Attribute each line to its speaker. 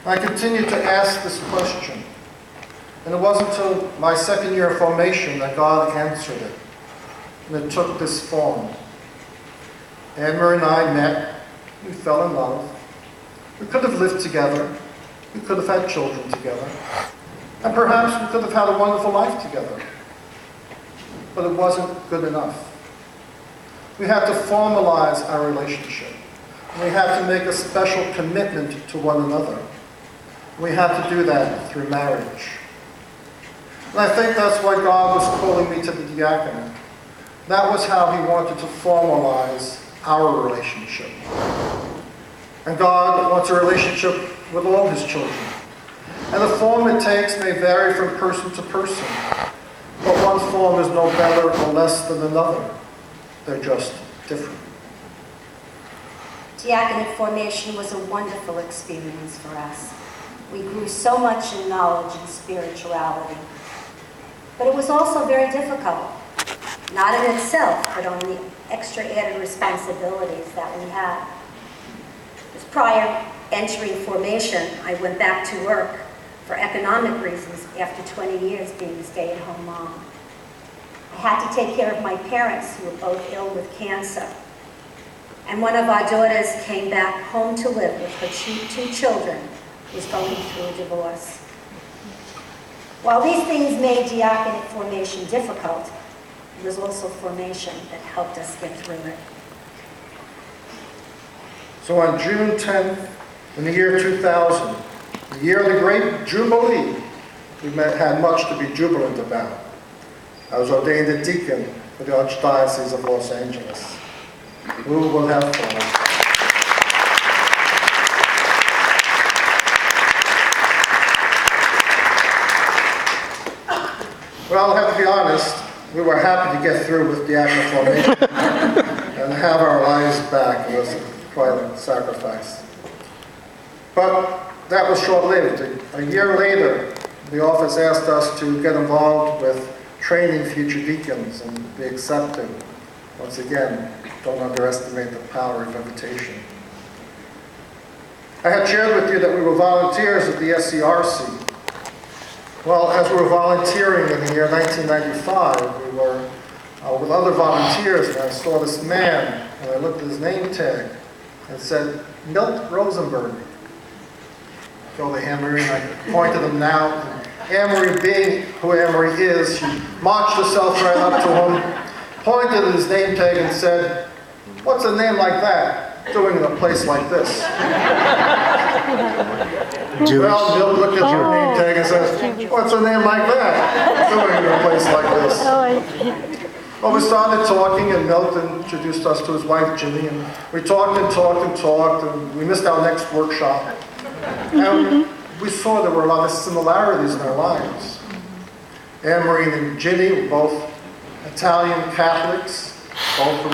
Speaker 1: I continued to ask this question. And it wasn't until my second year of formation that God answered it. And it took this form. Anne-Marie and I met. We fell in love. We could have lived together. We could have had children together. And perhaps we could have had a wonderful life together. But it wasn't good enough. We had to formalize our relationship. We had to make a special commitment to one another. We had to do that through marriage. And I think that's why God was calling me to the diaconate. That was how He wanted to formalize our relationship. And God wants a relationship with all His children. And the form it takes may vary from person to person. But one form is no better or less than another. They're just different.
Speaker 2: Diaconate formation was a wonderful experience for us. We grew so much in knowledge and spirituality. But it was also very difficult. Not in itself, but on the extra added responsibilities that we had. As prior entering formation, I went back to work for economic reasons after 20 years being a stay-at-home mom. I had to take care of my parents who were both ill with cancer. And one of our daughters came back home to live with her two children who was going through a divorce. While these things made diaconate formation difficult, it was also formation that helped us get through it.
Speaker 1: So on June 10th, in the year 2000, the year of the Great Jubilee, we had much to be jubilant about. I was ordained a deacon for the Archdiocese of Los Angeles. We will have fun. Well, I have to be honest, we were happy to get through with diaconate formation and have our lives back. It was quite a sacrifice. But that was short-lived. A year later, the office asked us to get involved with training future deacons and be accepted. Once again, don't underestimate the power of invitation. I had shared with you that we were volunteers at the SCRC. Well, as we were volunteering in the year 1995, we were with other volunteers, and I saw this man, and I looked at his name tag, and it said, Milt Rosenberg. Go to Anne-Marie, and I pointed him out. Anne-Marie, being who Anne-Marie is, she marched herself right up to him, pointed at his name tag and said, what's a name like that doing in a place like this? Well, Milt looked at your name tag and says, what's a name like that doing in a place like this? Well, we started talking, and Milt introduced us to his wife, Ginny, and we talked and talked and talked, and we missed our next workshop. And we saw there were a lot of similarities in our lives. Anne-Marie and Ginny were both Italian Catholics, both from